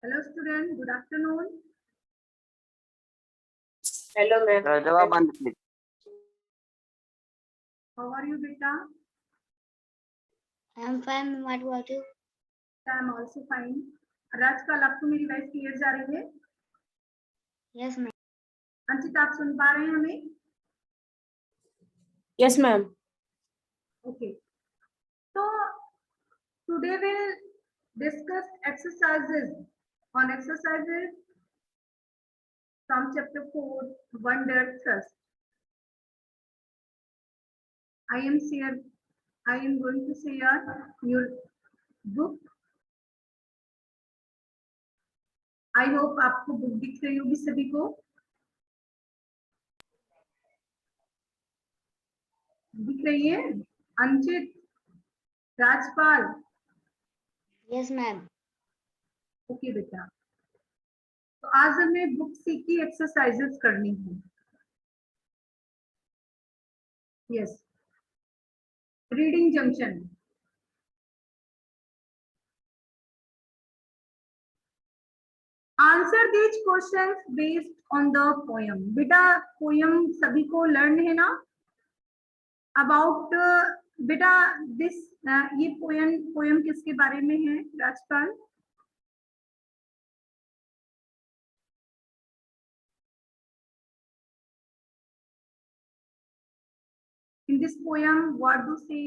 Hello student, good afternoon. Hello ma'am. जवाब बंद please. How are you beta? I am fine. What about you? I am also fine. आजकल आपको मेरी voice clear जा रही है? Yes, ma'am. अंशित आप सुन पा रहे हैं हमें? Yes ma'am. Okay. So today we'll discuss exercises on exercises from chapter 4, Wonder Thrust. I am going to share your book. I hope आपको बुक दिख रही होगी सभी को. दिख रही है? Anshit, Rajpal. Yes, ma'am. Okay बेटा. तो आज हमें बुक सी की एक्सरसाइजेस करनी है. Yes. Reading junction. Answer these questions based on the poem. बेटा पोयम सभी को लर्न है ना? अबाउट बेटा दिस ये पोयम किसके बारे में है Rajpal? In this poem what do से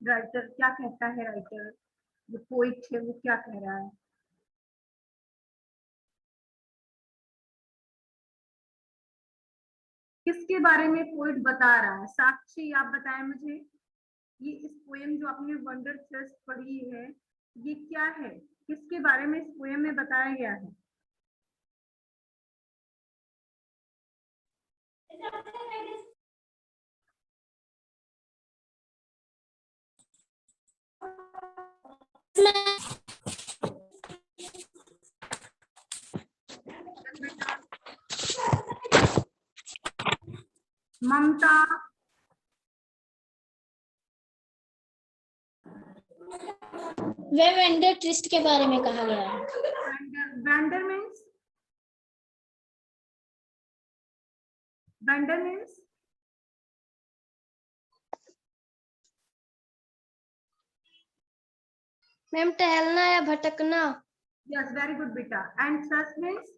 राइटर क्या कहता है? राइटर जो पोइट है वो क्या कह रहा है? किसके बारे में पोइट बता रहा है? साक्षी आप बताएं मुझे. ये इस पोयम जो आपने वंडर थ्रस्ट पढ़ी है ये क्या है? किसके बारे में इस पोयम में बताया गया है? ममता, वे वेंडर ट्रस्ट के बारे में कहा गया है. वेंडर मीन्स मैम टहलना या भटकना. यस वेरी गुड बेटा. एंड थ्रस्ट मीन्स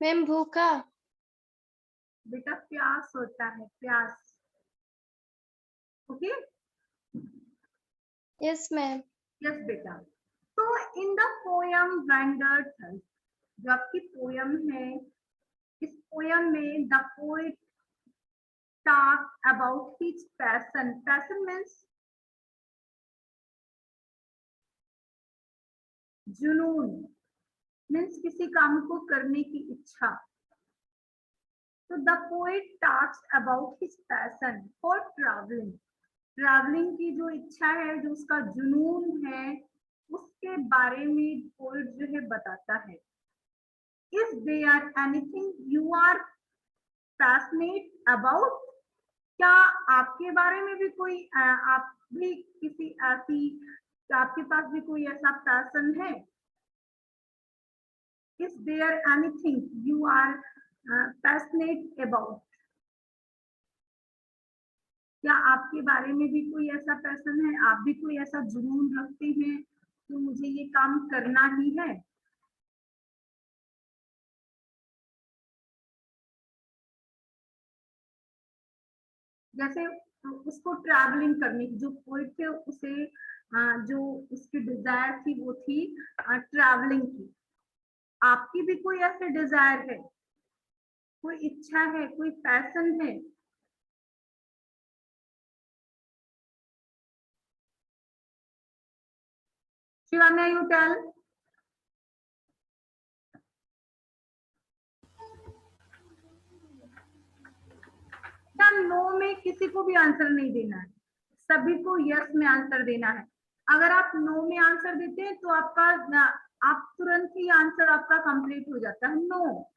मैम भूखा. बेटा प्यास होता है, प्यास. ओके. Yes ma'am. यस बेटा. तो in the poem vendor thrust, जो आपकी पोयम है, इस पोयम में the poet talk about his passion. Passion means जुनून, मीन्स किसी काम को करने की इच्छा. तो the poet talks about his passion for travelling. Travelling की जो इच्छा है, जो उसका जुनून है, उसके बारे में पोएट जो है बताता है. If there anything you are passionate about, क्या आपके बारे में भी कोई आप भी किसी ऐसी, आपके पास भी कोई ऐसा पैशन है? If there anything you are passionate about, क्या आपके बारे में भी कोई ऐसा पैशन है? आप भी कोई ऐसा जुनून रखते हैं तो मुझे ये काम करना ही है? जैसे उसको ट्रैवलिंग करने की, जो पोएट थे उसे जो उसकी डिजायर थी वो थी ट्रैवलिंग की. आपकी भी कोई ऐसे डिजायर है, कोई इच्छा है, कोई पैशन है? Shivanya you tell. नो में किसी को भी आंसर नहीं देना है, सभी को यस में आंसर देना है. अगर आप नो में आंसर देते हैं तो आप तुरंत ही आंसर आपका कंप्लीट हो जाता है. No,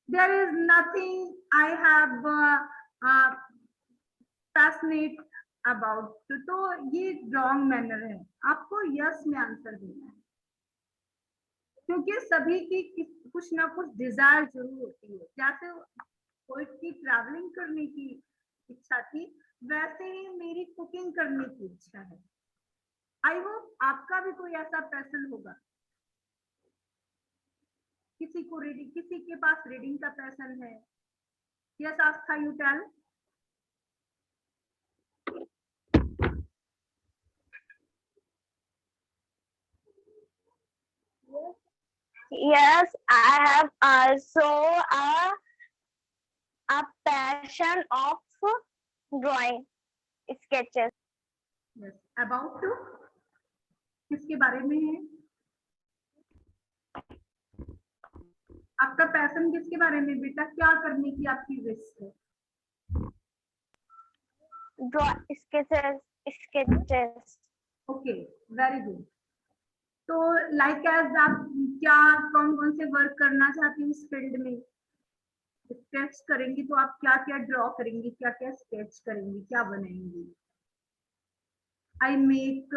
there is nothing I have passionate about, तो ये रॉन्ग मैनर है, आपको यस में आंसर देना है, क्योंकि सभी की कुछ ना कुछ डिजायर जरूर होती है। जैसे पोइट की ट्रैवलिंग करने की इच्छा थी, वैसे ही मेरी कुकिंग करने की इच्छा है। आई होप आपका भी कोई ऐसा पैशन होगा। किसी को रीडिंग, किसी के पास रीडिंग का पैशन है। Yes Aastha, you tell. Yes, I have also a passion of drawing sketches. Yes, about to किसके बारे में है? आपका पैशन किसके बारे में बेटा? क्या करने की आपकी विश है? Draw sketches. Okay, very good. तो लाइक एज आप क्या कौन कौन से वर्क करना चाहती हैं इस फील्ड में? स्केच करेंगी तो आप क्या क्या ड्रॉ करेंगी, क्या क्या स्केच करेंगी, क्या बनाएंगी? I make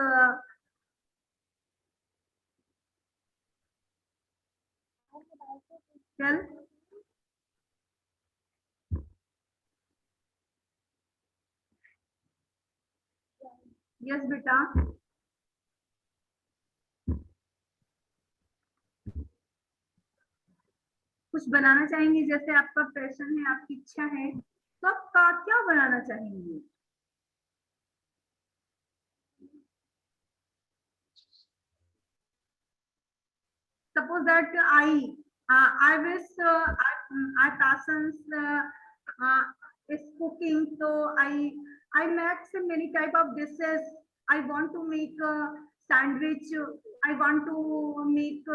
tell. यस बेटा, कुछ बनाना चाहेंगे? जैसे आपका पैशन है, आपकी इच्छा है, तो आप क्या बनाना चाहेंगे? Suppose that I wish I passions is cooking, so I make so many type of dishes. I want to make a sandwich. I want to make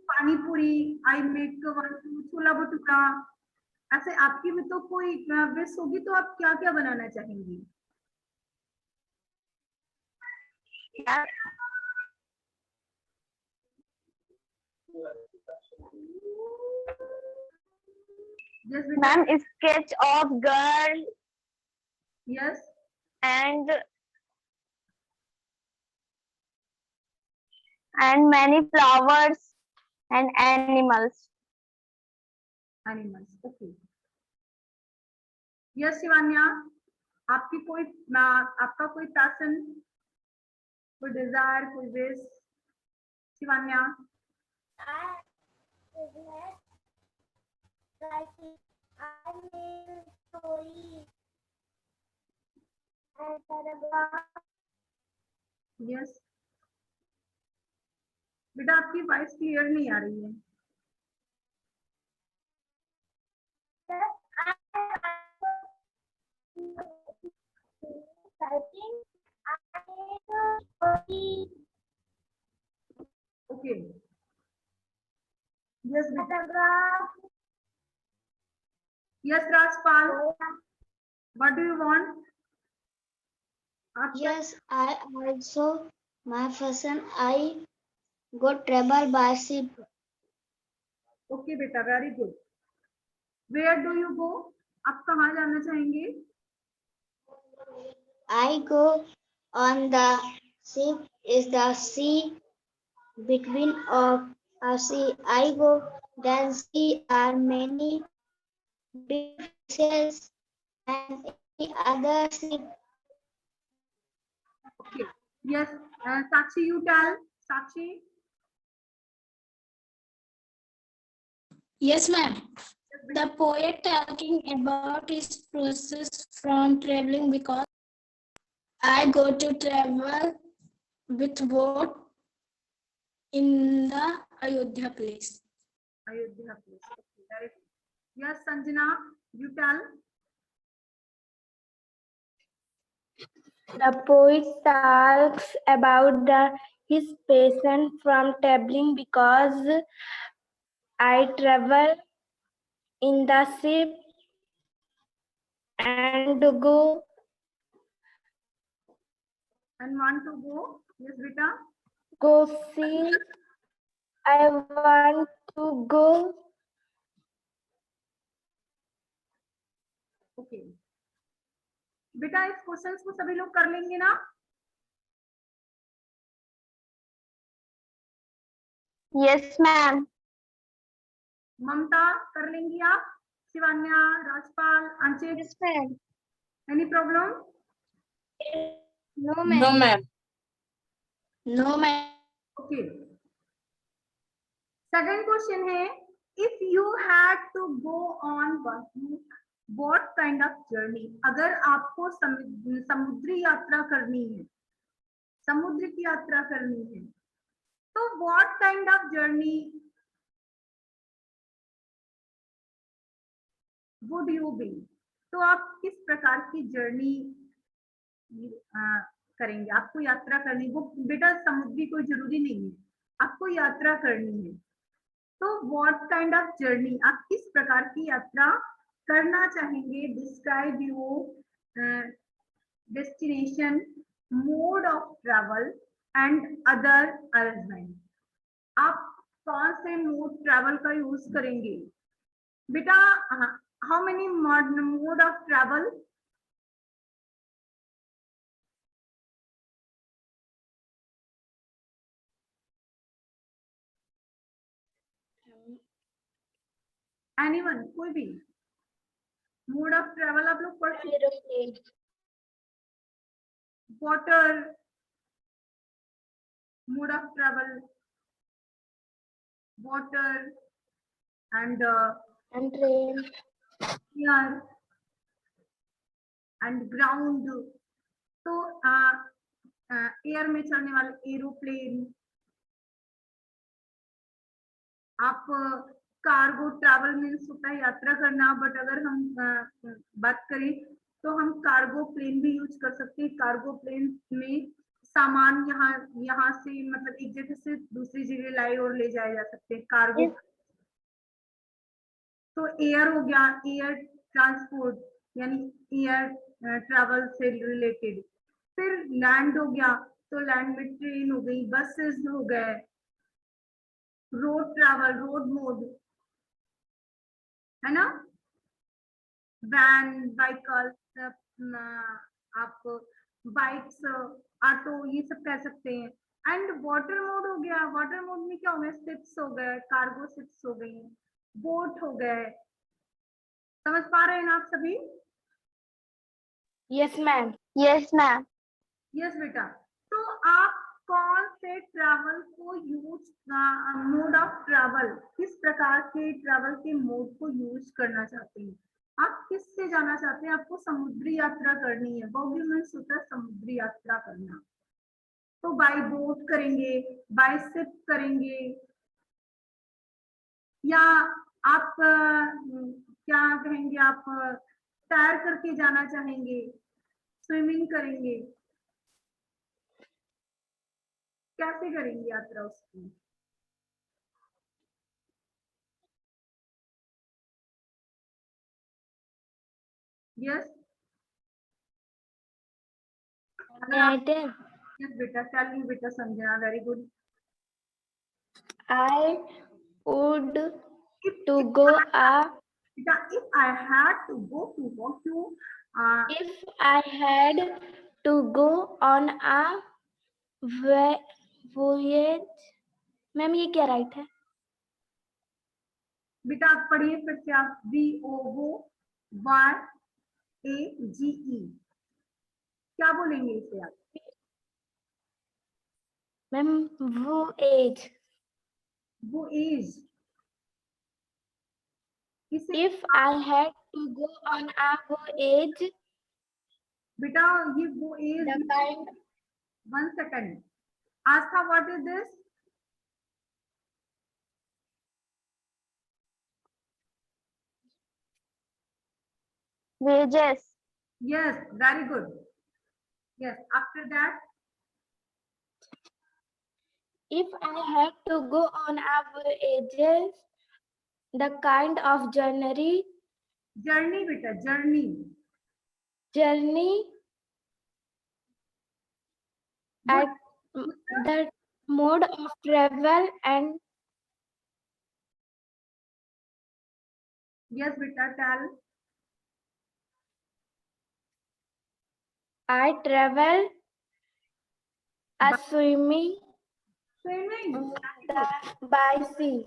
pani puri. I make one छोला भटूरा। ऐसे आपकी भी तो कोई wish होगी, तो आप क्या क्या बनाना चाहेंगी? Yeah. Yes, Ma'am, sketch of girl yes. and many flowers and animals. Animals. Okay. Yes, Shivanya, आपकी कोई आपका कोई पैशन, कोई डिजायर, कोई विश? शिवान्या, यस बेटा, आपकी वॉइस क्लियर नहीं आ रही है। ओके, यस बेटा। Yes Rajpal, what do you want? Yes, I also my fashion. I go travel by ship. Okay बेटा, very good. Where do you go? आप कहाँ जाना चाहेंगे? I go on the ship is the sea between of a sea. I go then see are many big fishes and any other ship. Okay. Yes, Sakshi, you tell. Sakshi. Yes, ma'am. The poet talking about his process from traveling because I go to travel with boat in the Ayodhya place. Ayodhya place. Okay, very good. Yes, Sanjana, you tell. The poet talks about his passion from traveling because I travel in the ship and go And want to go? Yes, beta. see. I want to go okay बेटा, इस questions को सभी लोग कर लेंगे ना? Yes, ma'am. ममता कर लेंगी आप? Shivanya, Rajpal, Anshit, Yes, ma'am. Any problem? No, No, ma'am. ma'am. No, ma'am. Okay, second question है, if you had to go on what kind of journey? अगर आपको समुद्री यात्रा करनी है, समुद्र की यात्रा करनी है, तो what kind of journey would you be? तो आप किस प्रकार की जर्नी करेंगे? आपको यात्रा करनी, वो बेटा समुद्री कोई जरूरी नहीं है, आपको यात्रा करनी है, तो व्हाट काइंड ऑफ जर्नी, आप किस प्रकार की यात्रा करना चाहेंगे? Describe your destination, mode of travel and other arrangement. आप कौन से मोड ट्रैवल का यूज करेंगे? बेटा how many mode of travel? Anyone, कोई भी मोड ऑफ ट्रैवल आप लोग पढ़ सकते? Aeroplane. Water mode of travel, water and And train. Air and ground. तो एयर में चलने वाले एरोप्लेन, आप कार्गो ट्रैवल मीन्स होता है यात्रा करना, बट अगर हम बात करें तो हम कार्गो प्लेन भी यूज कर सकते हैं। कार्गो प्लेन में सामान यहाँ से मतलब एक जगह से दूसरी जगह लाए और ले जाए जा सकते हैं, कार्गो। तो एयर हो गया, एयर ट्रांसपोर्ट यानी एयर ट्रैवल से रिलेटेड। फिर लैंड हो गया, तो लैंड में ट्रेन हो गई, बसेस हो गए। रोड ट्रैवल, रोड मोड है ना, वैन, बाइकल, आप बाइक्स, ऑटो, ये सब कह सकते हैं। एंड वाटर मोड हो गया, वाटर मोड में क्या हो गया? शिप्स हो गए, कार्गो शिप्स हो गई, बोट हो गए। समझ पा रहे हैं ना आप सभी? Yes, ma'am. Yes, ma'am. Yes बेटा, तो आप कौन से ट्रैवल को यूज, मोड ऑफ ट्रैवल, किस प्रकार के ट्रैवल के मोड को यूज करना चाहते हैं? आप किससे जाना चाहते हैं? आपको समुद्री यात्रा करनी है, बॉगी मीन्स होता है समुद्री यात्रा करना। तो बाय बोट करेंगे, बाय शिप करेंगे, या आप क्या कहेंगे, आप तैर करके जाना चाहेंगे, स्विमिंग करेंगे, कैसे करेंगे यात्रा उसकी? यस यस बेटा, टेल मी बेटा Sanjana, very good. I would to go बेटा if I had to go to walk to if I had to go on a voyage. Ma'am ये क्या राइट है? बेटा आप पढ़िए फिर से, आप VOYAGE क्या बोलेंगे इसे आप? Ma'am voyage. वो एज, इसे If I had to go on a voyage, बेटा ये वो age, the kind 1 second, Aastha what is this? Wages. Yes, very good. Yes, after that, if I had to go on a voyage, the kind of journey बेटा journey, at the mode of travel and yes बेटा tell, I travel swimming Swimming. by sea.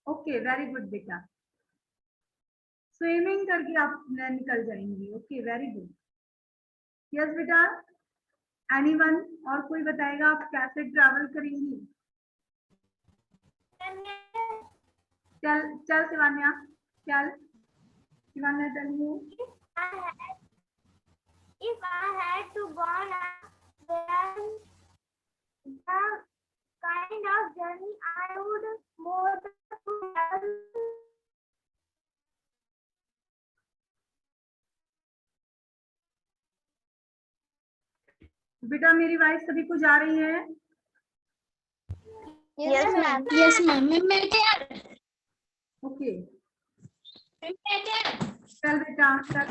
Okay very good बेटा, swimming करके आप निकल जाएंगी। Okay very good. Yes बेटा, anyone और कोई बताएगा आप कैसे ट्रैवल करेंगी? चल चल शिवान्या, चल Shivanya, tell you. If I had to go on then the kind of journey I would more to travel. बेटा मेरी वाइस सभी को जा रही है? Yes, ma'am. Yes, ma'am. मैं तैयार। ओके मैं तैयार। चल बेटा चल।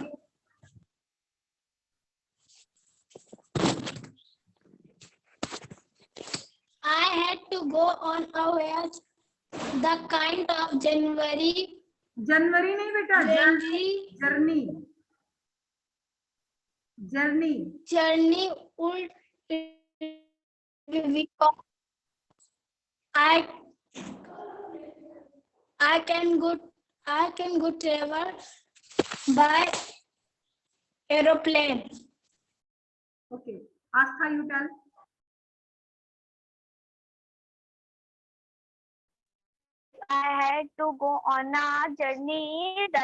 I had to go on a voyage. The kind of जनवरी नहीं बेटा, journey journey journey would be I can go travel by aeroplane. Okay Aastha you tell. I had to go on a journey. The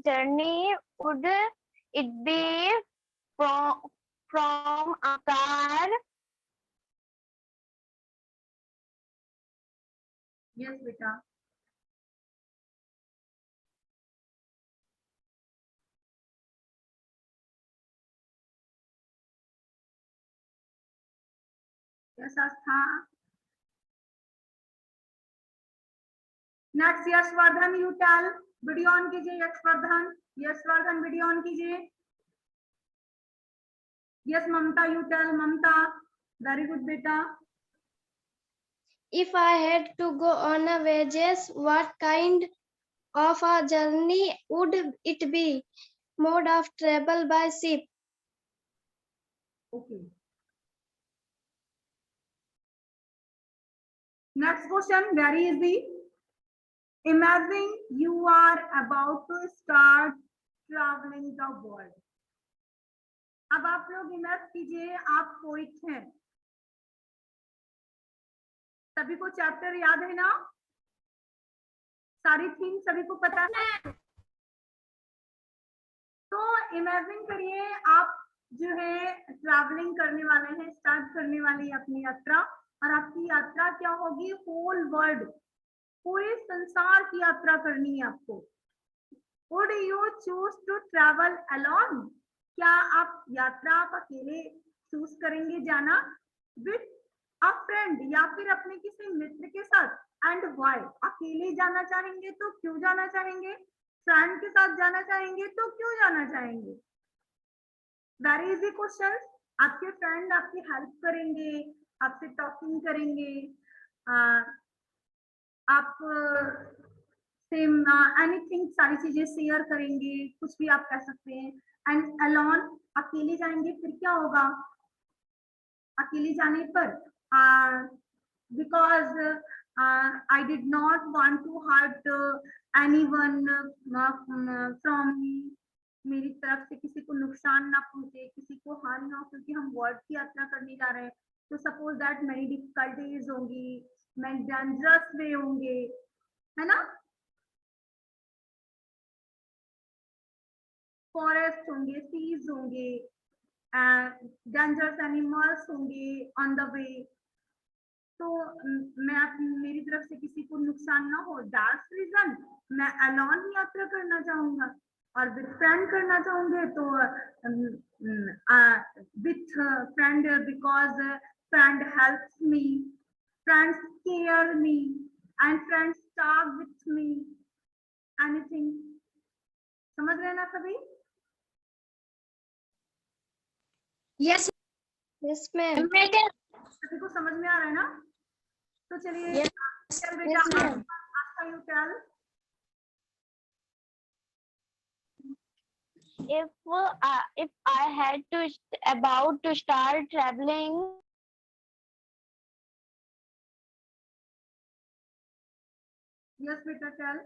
journey would it be from a car? Yes बेटा, yes Aastha. Next Yashvardhan you tell, video on कीजिए। Yashvardhan video on कीजिए। Yes Mamta you tell, Mamta very good बेटा। If I had to go on a voyage, what kind of a journey would it be? Mode of travel by ship. Okay next question very easy. Imagine you are about to start traveling the world. अब आप लोग image कीजिए आप poet हैं। सभी को chapter याद है ना? सारी थीम सभी को पता है? तो इमेजिन करिए आप जो है ट्रैवलिंग करने वाले हैं, स्टार्ट करने वाली अपनी यात्रा, और आपकी यात्रा क्या होगी? होल वर्ल्ड, पूरे संसार की यात्रा करनी है आपको। Would you choose to travel alone? क्या आप यात्रा आप अकेले चूज करेंगे जाना? With a friend या फिर अपने किसी मित्र के साथ? And why? अकेले जाना चाहेंगे तो क्यों जाना चाहेंगे? फ्रेंड के साथ जाना चाहेंगे तो क्यों जाना चाहेंगे? Very easy question. आपके फ्रेंड आपकी हेल्प करेंगे, आपसे टॉकिंग करेंगे, आप सेम एनीथिंग, सारी चीजें शेयर करेंगे, कुछ भी आप कह सकते हैं। एंड अलोन, अकेले जाएंगे फिर क्या होगा? अकेले जाने पर because I did not want to hurt anyone from me, मेरी तरफ से किसी को नुकसान ना पहुंचे, किसी को हानि ना हो, क्योंकि हम वर्ल्ड की यात्रा करने जा रहे हैं। तो सपोज दैट मेनी डिफिकल्टीज होंगी, मैं डेंजरस वे होंगे, है ना? फॉरेस्ट होंगे, सीज होंगे, डेंजरस एनिमल्स होंगे ऑन द वे। तो मैं मेरी तरफ से किसी को नुकसान ना हो, दैट्स रीजन मैं अलोन ही यात्रा करना चाहूंगा। और विद फ्रेंड करना चाहूंगे तो with friend, because friend helps me, friends care me, and friends talk with me, anything। समझ रहे हैं ना सभी? Yes, ma'am. सभी को समझ में आ रहा है ना? तो चलिए चल बेटा, Aastha you tell. if I had to about to start traveling, Yes, beta, tell.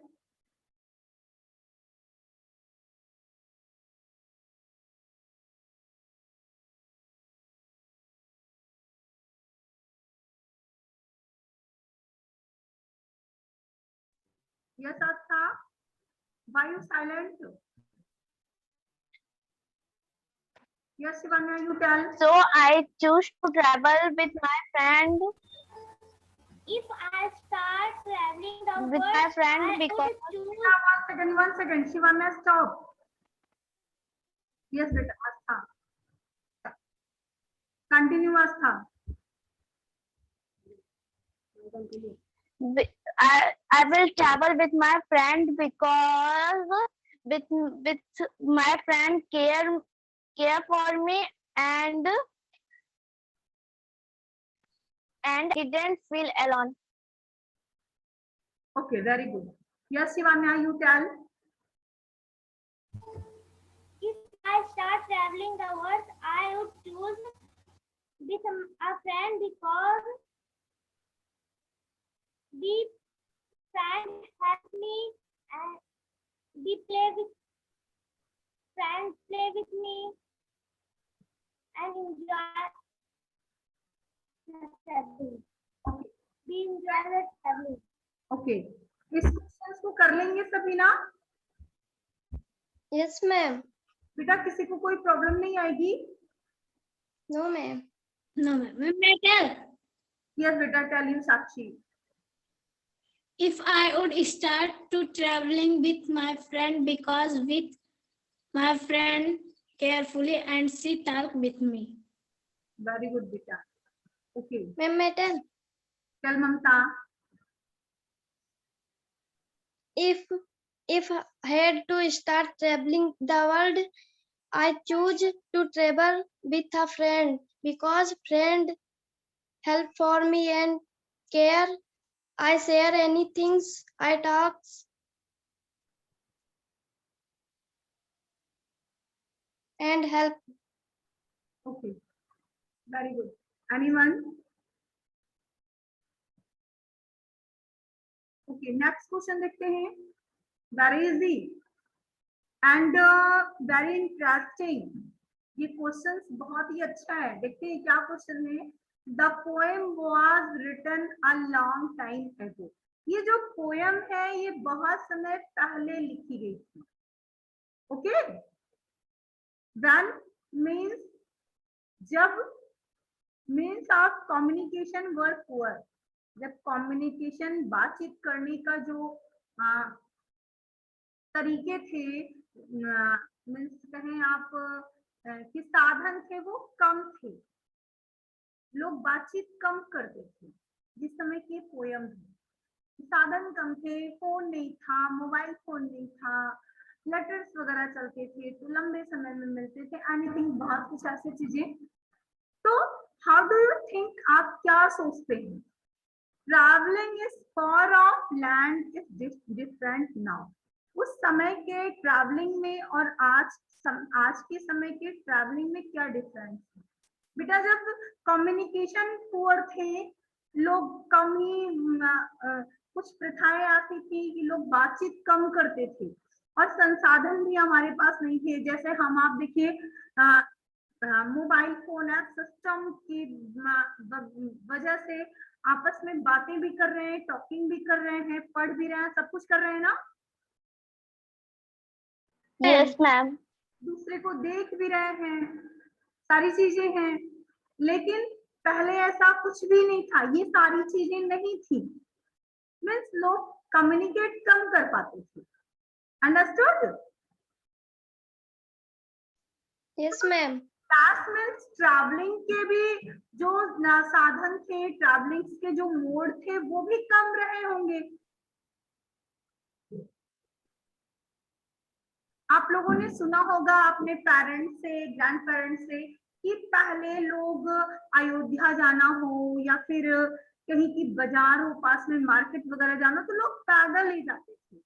Yes, Astha. Why you silent? Yes, Shivanya, you tell. so I choose to travel with my friend If I start traveling the with world, my friend I because would choose. Now, 1 second. Shivanya, stop. Yes, beta, Astha. Continue, Astha. I will travel with my friend because with my friend care for me and didn't feel alone. Okay, very good. Yes, Shivanya, you tell. If I start traveling the world, I would choose with a friend because the friend helps me and the friends play with me and enjoy the traveling. We enjoy the traveling. Okay. इस question को कर लेंगे सभी ना? Yes, ma'am. बेटा किसी को कोई प्रॉब्लम नहीं आएगी? No, ma'am. No, ma'am. Ma'am, may I tell? Yes, बेटा, tell you, Sakshi. If I would start to traveling with my friend because with my friend carefully and she talk with me. Very good, बेटा. Okay. Ma'am, may I tell? Tell Mamta. If I had to start traveling the world, I choose to travel with a friend because friend help for me and care. I share anything, I talk and help. Okay. Very good. Anyone? Okay. Next question देखते हैं. Very easy and very interesting. ये question बहुत ही अच्छा है. देखते हैं क्या question है. The poem was written a long time ago. ये जो पोयम है ये बहुत समय पहले लिखी गई थी. ओके. When means जब means of communication were poor. जब कम्युनिकेशन बातचीत करने का जो तरीके थे, मीन्स कहें आप कि साधन थे वो कम थे, लोग बातचीत कम करते थे जिस समय के पोयम है. साधन कम थे, फोन नहीं था, मोबाइल फोन नहीं था, लेटर्स वगैरह चलते थे तो लंबे समय में मिलते थे, एनीथिंग, बहुत कुछ ऐसी चीजें. तो हाउ डू यू थिंक, आप क्या सोचते हैं? Travelling is for of land is different now. उस समय के ट्रैवलिंग में और आज के समय के ट्रैवलिंग में क्या डिफरेंस है? बेटा जब कम्युनिकेशन पुअर थे, लोग कम ही कुछ प्रथाएं आती थी कि लोग बातचीत कम करते थे और संसाधन भी हमारे पास नहीं थे. जैसे हम आप देखिए मोबाइल फोन ऐप सिस्टम की वजह से आपस में बातें भी कर रहे हैं, टॉकिंग भी कर रहे हैं, पढ़ भी रहे हैं, सब कुछ कर रहे हैं ना. Yes, ma'am. दूसरे को देख भी रहे हैं, सारी चीजें हैं. लेकिन पहले ऐसा कुछ भी नहीं था, ये सारी चीजें नहीं थी. मीन्स लोग कम्युनिकेट कम कर पाते थे. Understood? Yes, ma'am. That means travelling के भी जो साधन थे, ट्रैवलिंग के जो मोड थे वो भी कम रहे होंगे. आप लोगों ने सुना होगा अपने पेरेंट्स से, ग्रैंड पेरेंट्स से कि पहले लोग अयोध्या जाना हो या फिर कहीं की बाजार हो, पास में मार्केट वगैरह जाना, तो लोग पैदल ही जाते थे.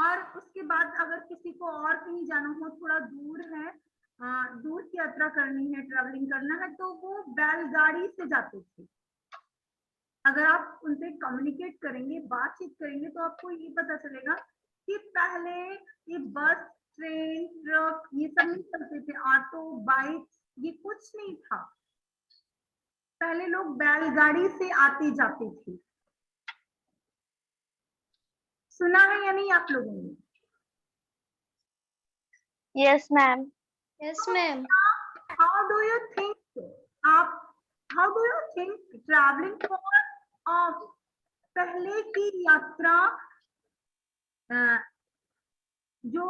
और उसके बाद अगर किसी को और कहीं जाना हो, थोड़ा दूर है, दूर की यात्रा करनी है, ट्रैवलिंग करना है, तो वो बैलगाड़ी से जाते थे। अगर आप उनसे कम्युनिकेट करेंगे, बातचीत करेंगे, तो आपको ये पता चलेगा कि पहले ये बस, ट्रेन, ट्रक ये सब नहीं चलते थे, ऑटो, बाइक ये कुछ नहीं था। पहले लोग बैलगाड़ी से आते जाते थे। सुना है या नहीं आप लोगों ने? Yes, ma'am. Yes, ma'am. How do you think आप how do you think traveling for पहले की यात्रा, जो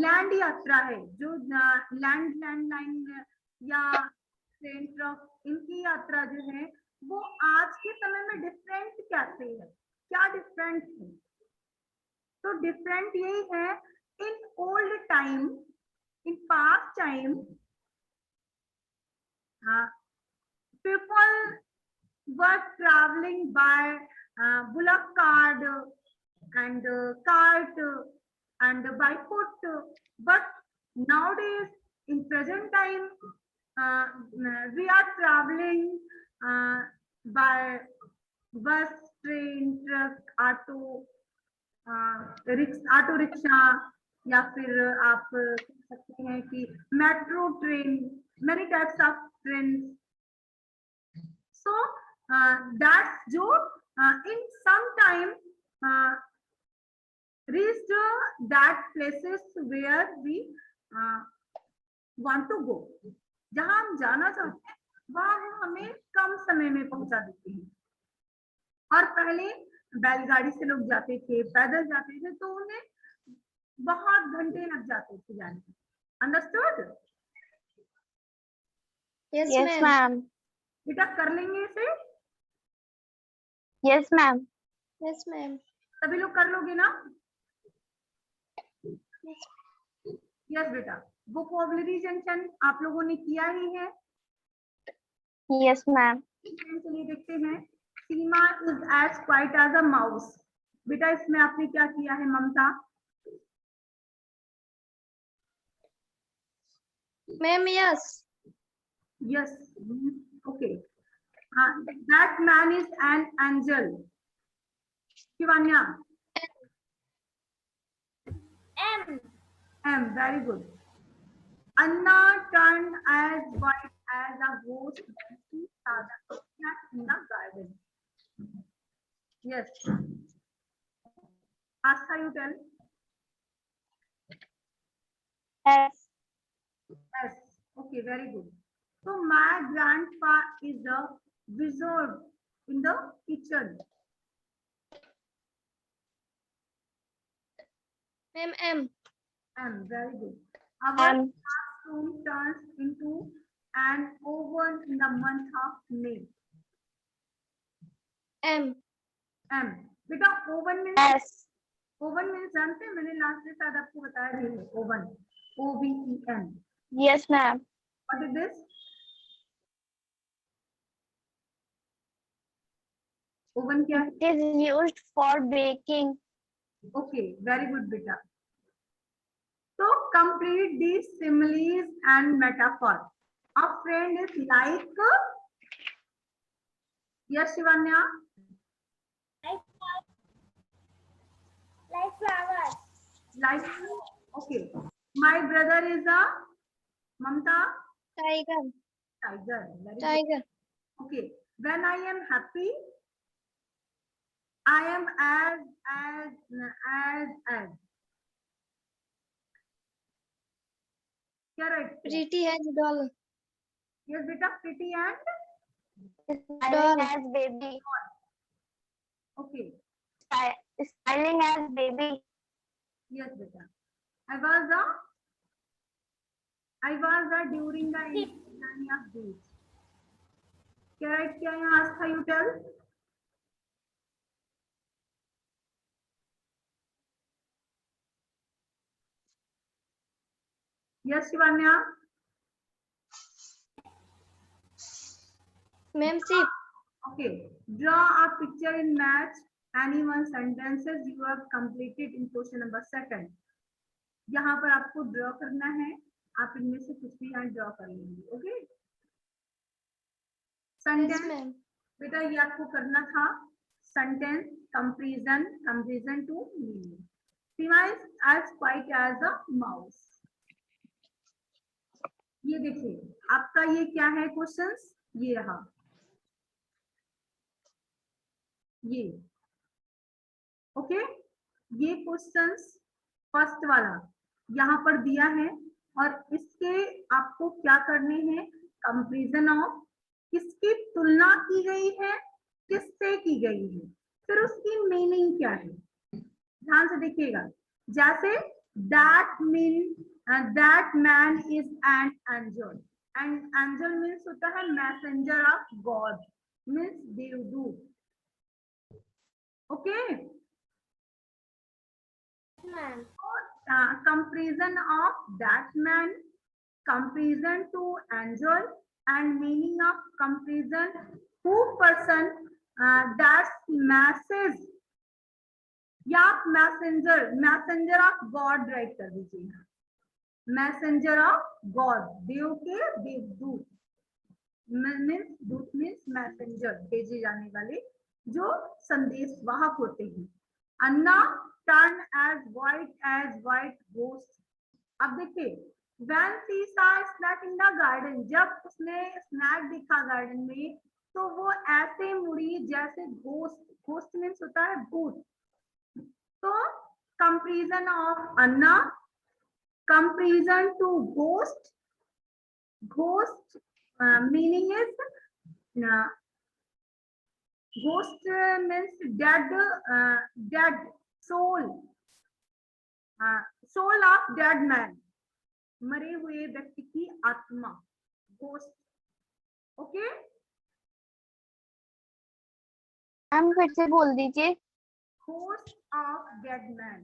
लैंड यात्रा है, जो लैंडलाइन या ट्रेन, ट्रक, इनकी यात्रा जो है वो आज के समय में डिफरेंट कैसे है, क्या डिफरेंट है? तो डिफरेंट यही है, in old time, in past time, people were traveling by bullock cart and cart and by foot, but nowadays in present time we are traveling by bus, train, truck, auto, auto rickshaw, या फिर आप कह सकते हैं कि metro train, many types of train. So that's जो in some time reached that places where we want to go, जहां हम जाना चाहते हैं वहां हमें कम समय में पहुंचा देते हैं। और पहले बैलगाड़ी से लोग जाते थे, पैदल जाते थे, तो उन्हें बहुत घंटे लग जाते थे जाने में। अंडरस्टूड? Yes, ma'am. बेटा कर लेंगे इसे? Yes, ma'am. Yes, ma'am. सभी लोग कर लोगे ना? यस बेटा। वोकैबुलरी जंक्शन आप लोगों ने किया ही है। Yes, ma'am. चलिए देखते हैं। Seema is as quite as a mouse. बेटा इसमें आपने क्या किया है Mamta? Ma'am, yes. Yes. Okay. That man is an angel. Shivanya. M. M. Very good. Anna turned as white as a ghost when she saw the cat in the garden. Yes. Astha, you tell. Yes. Yes. Okay, very good. So my grandpa is a wizard in the kitchen. Ma'am, M. And very good. Our M. classroom turns into an oven in the month of May. M. M. बेटा oven means Yes. Oven means जानते हैं, मैंने last में शायद आपको बताया भी है। Oven, OVEN। Yes, ma'am. What is this? Oven क्या है? It is used for baking. Okay, very good बेटा। तो complete these similes and metaphor. A friend is like, yes Shivanya, Like flowers. like, okay. My brother is a, Mamta, Tiger. tiger. Very good. Tiger. Okay. When I am happy, I am as. क्या right? Pretty as a doll. Yes बेटा, pretty and Smiling as baby. okay. Smiling as baby. Yes बेटा. I was during the journey of beach. क्या right किया यहाँ? आस्था, you tell. Yes Shivanya. Ma'am, sheep. Okay. Draw a picture in match any one sentences you have completed in question number 2. यहाँ पर आपको draw करना है, आप इनमें से कुछ भी यहाँ ड्रॉ कर लेंगे. ओके, सेंटेंस बेटा ये आपको करना था. Sentence comparison, comparison to meaning. Seema is as quite as a mouse. ये देखिए आपका ये क्या है क्वेश्चंस, ये रहा ये. ओके, ये क्वेश्चंस फर्स्ट वाला यहाँ पर दिया है और इसके आपको क्या करने हैं, कंपैरिजन ऑफ, किसकी तुलना की गई है, किससे की गई है, फिर उसकी मीनिंग क्या है. ध्यान से देखिएगा. जैसे that man is an angel. And angel means होता है मैसेंजर ऑफ गॉड, मीन्स देवदूत. Okay, comparison of that man, comparison to angel, and meaning of comparison, who person, that message या मैसेंजर ऑफ गॉड राइट कर दीजिए. Messenger of God, देव के देवदूत, means दूत means messenger, भेजे जाने वाले जो संदेश वाहक होते हैं. अन्ना turn as white ghost. अब देखिए, when she saw snake in the garden, जब उसने स्नैक देखा गार्डन में तो वो ऐसे मुड़ी जैसे घोस्ट. घोस्ट मीन्स होता है भूत. तो comparison of Anna, comparison to ghost. Ghost meaning is ghost means dead soul, soul of dead man, मरे हुए व्यक्ति की आत्मा, ghost. ओके, हम फिर से बोल दीजिए. ghost of dead man,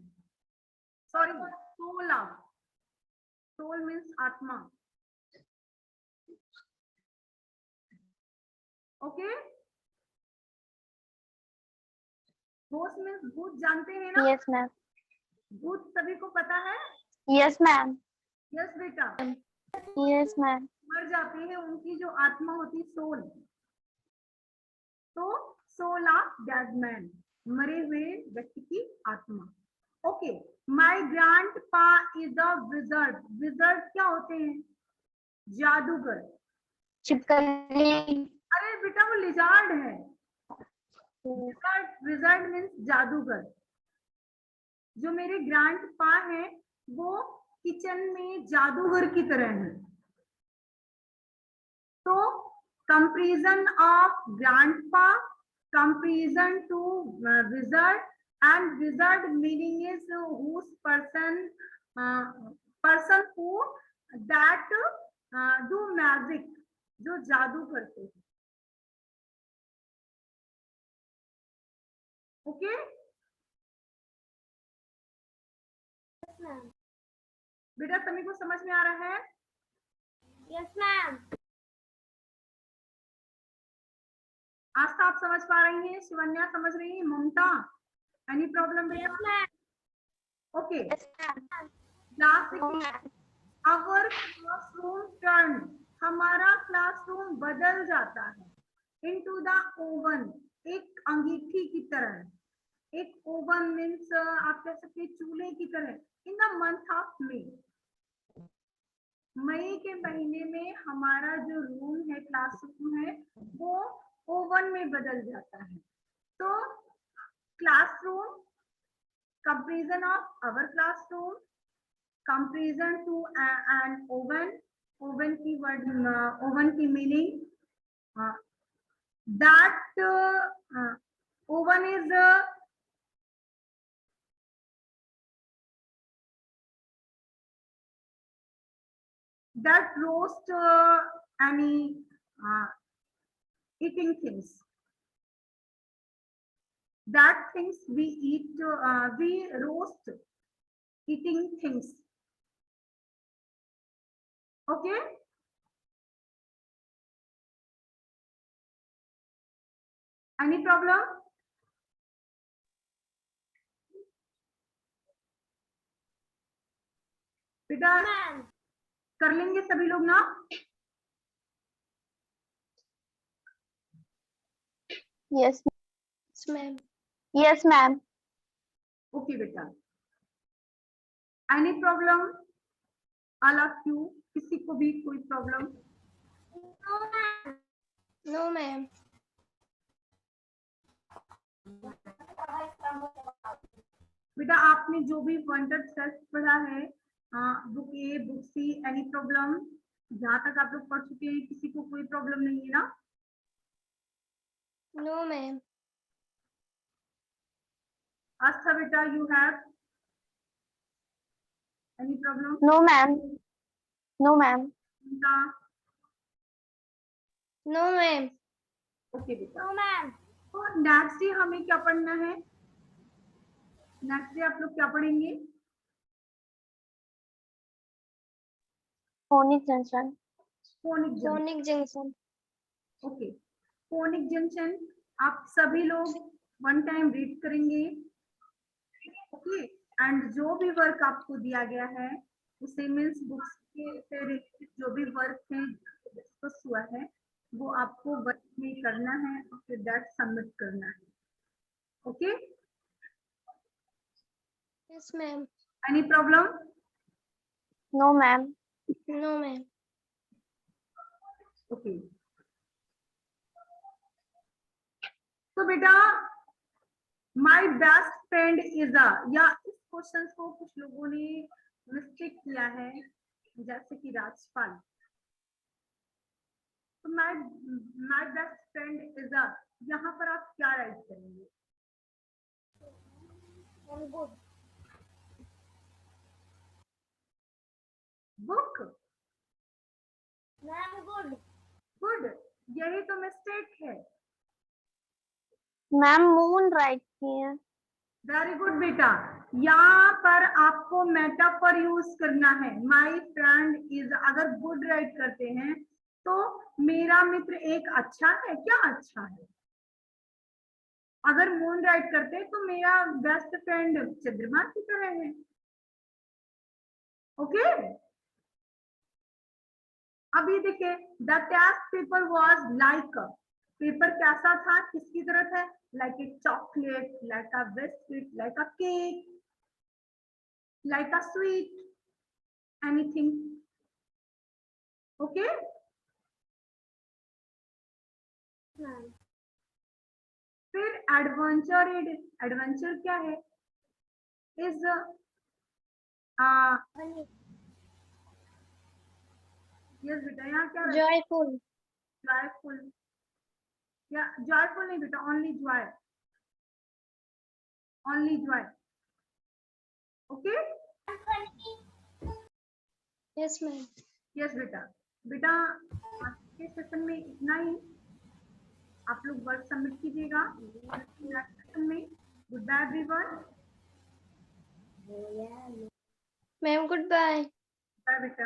sorry, soul of, soul means आत्मा. ओके, घोस्ट मीन्स भूत, जानते हैं ना? Yes ma'am. भूत सभी को पता है? Yes ma'am. यस बेटा, यस मैम. मर जाते हैं, उनकी जो आत्मा होती है सोल. तो सोल ऑफ डेड मैन, मरे हुए व्यक्ति की आत्मा. Okay, my grandpa is a wizard. Wizard क्या होते हैं? जादूगर. छिपकली. अरे बेटा वो लिजार्ड है. विजर्ड मीन्स जादूगर. जो मेरे ग्रैंडपा है वो किचन में जादूगर की तरह है. तो comparison of grandpa, comparison to wizard, and wizard meaning is whose person who that do magic, जो जादू करते हैं. ओके, बेटा सभी को समझ में आ रहा है? Yes, ma'am. आस्था आप समझ पा रही हैं? शिवन्या समझ रही है? ममता, एनी प्रॉब्लम बेटा? Yes, ma'am. Okay, yes ma'am. Last, our classroom turn, हमारा क्लासरूम बदल जाता है इनटू द ओवन, एक अंगीठी की तरह. एक ओवन मीन्स आप कह सकते हैं चूल्हे की तरह. In the month of May, मई के महीने में हमारा जो रूम है, क्लासरूम है, वो ओवन में बदल जाता है. तो classroom, comparison of our classroom, comparison to an oven. Oven की वर्ड, ओवन की meaning, that oven is that roast any eating things. That things we eat, we roast eating things. Okay. Any problem? बेटा ma'am कर लेंगे सभी लोग ना? Yes, ma'am. yes, ma'am. Okay बेटा, any problem all of you? किसी को भी कोई problem? No ma'am No, ma'am. बेटा आपने जो भी वंडर टेस्ट पढ़ा है, book A book C, any problem? जहां तक आप लोग पढ़ चुके हैं किसी को कोई प्रॉब्लम नहीं है ना? No, ma'am. आस्था बेटा you have any problem? No, ma'am. No, ma'am. No, ma'am. Okay बेटा, नो मैम तो नेक्स्ट डे हमें क्या पढ़ना है? नेक्स्ट डे आप लोग क्या पढ़ेंगे? Phonic junction. Phonic junction. Phonic junction. Okay, phonic junction आप सभी लोग वन टाइम रीड करेंगे। ओके, एंड जो भी वर्क आपको दिया गया है उसे मीन्स बुक्स के से रिलेटेड जो भी वर्क है डिस्कस हुआ है वो आपको वर्क में करना है और फिर दैट सबमिट करना है। Okay, Yes, ma'am. Any problem? No, ma'am. No, ma'am. Okay, तो बेटा my best friend is a, या इस क्वेश्चन को कुछ लोगों ने मिस्टेक किया है जैसे कि राजपाल। तो my best friend is a, यहाँ पर आप क्या राइट करेंगे? Good book, ma'am good good, यही तो मिस्टेक है। मैम मून राइट किए। वेरी गुड बेटा, यहाँ पर आपको मेटाफर यूज करना है। माय फ्रेंड इज, अगर गुड राइट करते हैं तो मेरा मित्र एक अच्छा है, क्या अच्छा है? अगर मून राइट करते तो मेरा बेस्ट फ्रेंड चंद्रमा की तरह है। ओके, अभी देखिए, the test paper was like, paper कैसा था, किसकी तरह था? Like a chocolate, like a biscuit, like a cake, like a sweet, anything. Okay, ma'am फिर एडवेंचर, एडवेंचर क्या है? इज यस बेटा, यहाँ क्या है? Joyful. जॉयफुल, या जॉयफुल नहीं बेटा, only Joy, only Joy. Okay, Yes, ma'am. Yes बेटा। बेटा आज के सेशन में इतना ही, आप लोग वर्क सबमिट कीजिएगा नेक्स्ट सेशन में। Good bye everyone. Ma'am, goodbye. Bye बेटा।